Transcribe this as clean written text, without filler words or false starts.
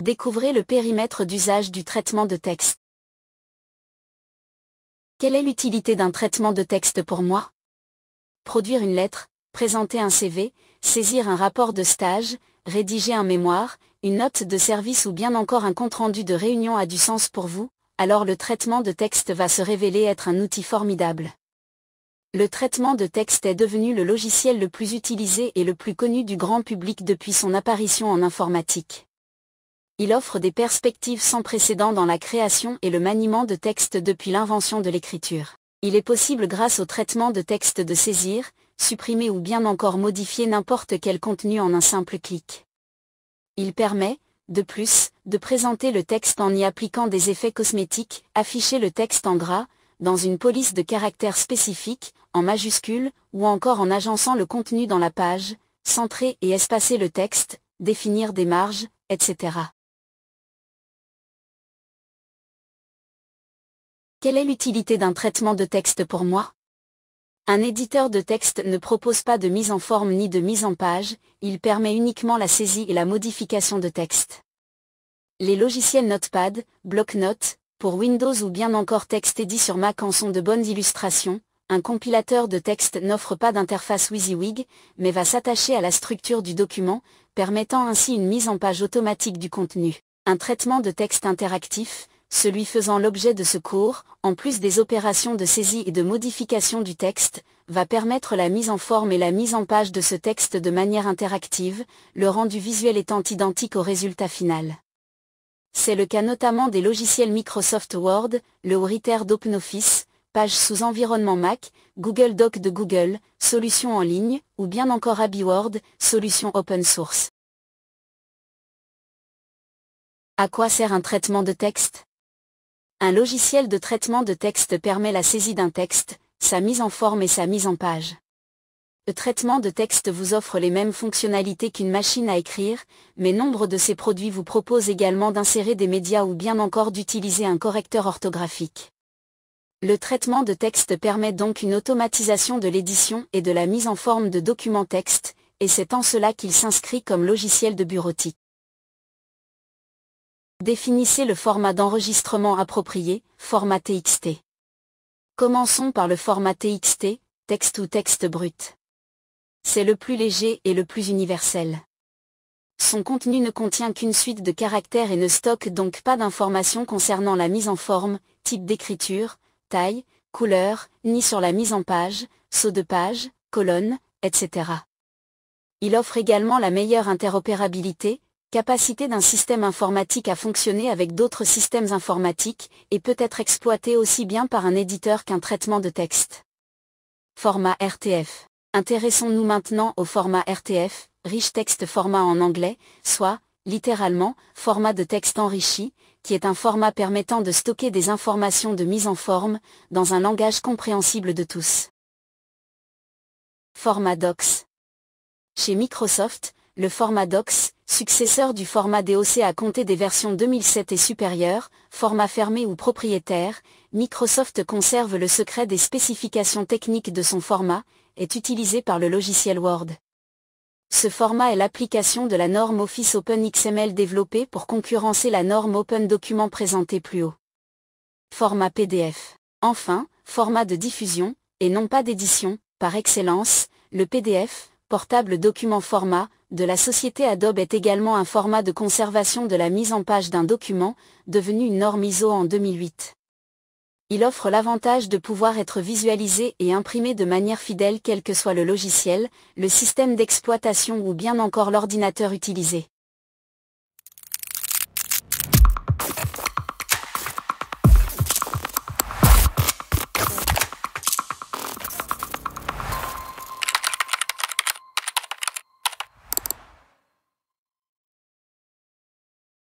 Découvrez le périmètre d'usage du traitement de texte. Quelle est l'utilité d'un traitement de texte pour moi? Produire une lettre, présenter un CV, saisir un rapport de stage, rédiger un mémoire, une note de service ou bien encore un compte-rendu de réunion a du sens pour vous, alors le traitement de texte va se révéler être un outil formidable. Le traitement de texte est devenu le logiciel le plus utilisé et le plus connu du grand public depuis son apparition en informatique. Il offre des perspectives sans précédent dans la création et le maniement de texte depuis l'invention de l'écriture. Il est possible grâce au traitement de texte de saisir, supprimer ou bien encore modifier n'importe quel contenu en un simple clic. Il permet, de plus, de présenter le texte en y appliquant des effets cosmétiques, afficher le texte en gras, dans une police de caractères spécifiques, en majuscules, ou encore en agençant le contenu dans la page, centrer et espacer le texte, définir des marges, etc. Quelle est l'utilité d'un traitement de texte pour moi? Un éditeur de texte ne propose pas de mise en forme ni de mise en page, il permet uniquement la saisie et la modification de texte. Les logiciels Notepad, Bloc-Notes, pour Windows ou bien encore TextEdit sur Mac en sont de bonnes illustrations. Un compilateur de texte n'offre pas d'interface WYSIWYG, mais va s'attacher à la structure du document, permettant ainsi une mise en page automatique du contenu. Un traitement de texte interactif, celui faisant l'objet de ce cours, en plus des opérations de saisie et de modification du texte, va permettre la mise en forme et la mise en page de ce texte de manière interactive, le rendu visuel étant identique au résultat final. C'est le cas notamment des logiciels Microsoft Word, le Writer d'OpenOffice, page sous environnement Mac, Google Doc de Google, solution en ligne, ou bien encore AbiWord, solution open source. À quoi sert un traitement de texte? Un logiciel de traitement de texte permet la saisie d'un texte, sa mise en forme et sa mise en page. Le traitement de texte vous offre les mêmes fonctionnalités qu'une machine à écrire, mais nombre de ces produits vous proposent également d'insérer des médias ou bien encore d'utiliser un correcteur orthographique. Le traitement de texte permet donc une automatisation de l'édition et de la mise en forme de documents texte, et c'est en cela qu'il s'inscrit comme logiciel de bureautique. Définissez le format d'enregistrement approprié, format TXT. Commençons par le format TXT, texte ou texte brut. C'est le plus léger et le plus universel. Son contenu ne contient qu'une suite de caractères et ne stocke donc pas d'informations concernant la mise en forme, type d'écriture, taille, couleur, ni sur la mise en page, saut de page, colonne, etc. Il offre également la meilleure interopérabilité, capacité d'un système informatique à fonctionner avec d'autres systèmes informatiques, et peut être exploité aussi bien par un éditeur qu'un traitement de texte. Format RTF. Intéressons-nous maintenant au format RTF, Rich Text Format en anglais, soit, littéralement, format de texte enrichi, qui est un format permettant de stocker des informations de mise en forme, dans un langage compréhensible de tous. Format Docs. Chez Microsoft, le format Docs, successeur du format DOC à compter des versions 2007 et supérieures, format fermé ou propriétaire, Microsoft conserve le secret des spécifications techniques de son format, est utilisé par le logiciel Word. Ce format est l'application de la norme Office Open XML développée pour concurrencer la norme Open Document présentée plus haut. Format PDF. Enfin, format de diffusion, et non pas d'édition, par excellence, le PDF, portable document format, de la société Adobe est également un format de conservation de la mise en page d'un document, devenu une norme ISO en 2008. Il offre l'avantage de pouvoir être visualisé et imprimé de manière fidèle quel que soit le logiciel, le système d'exploitation ou bien encore l'ordinateur utilisé.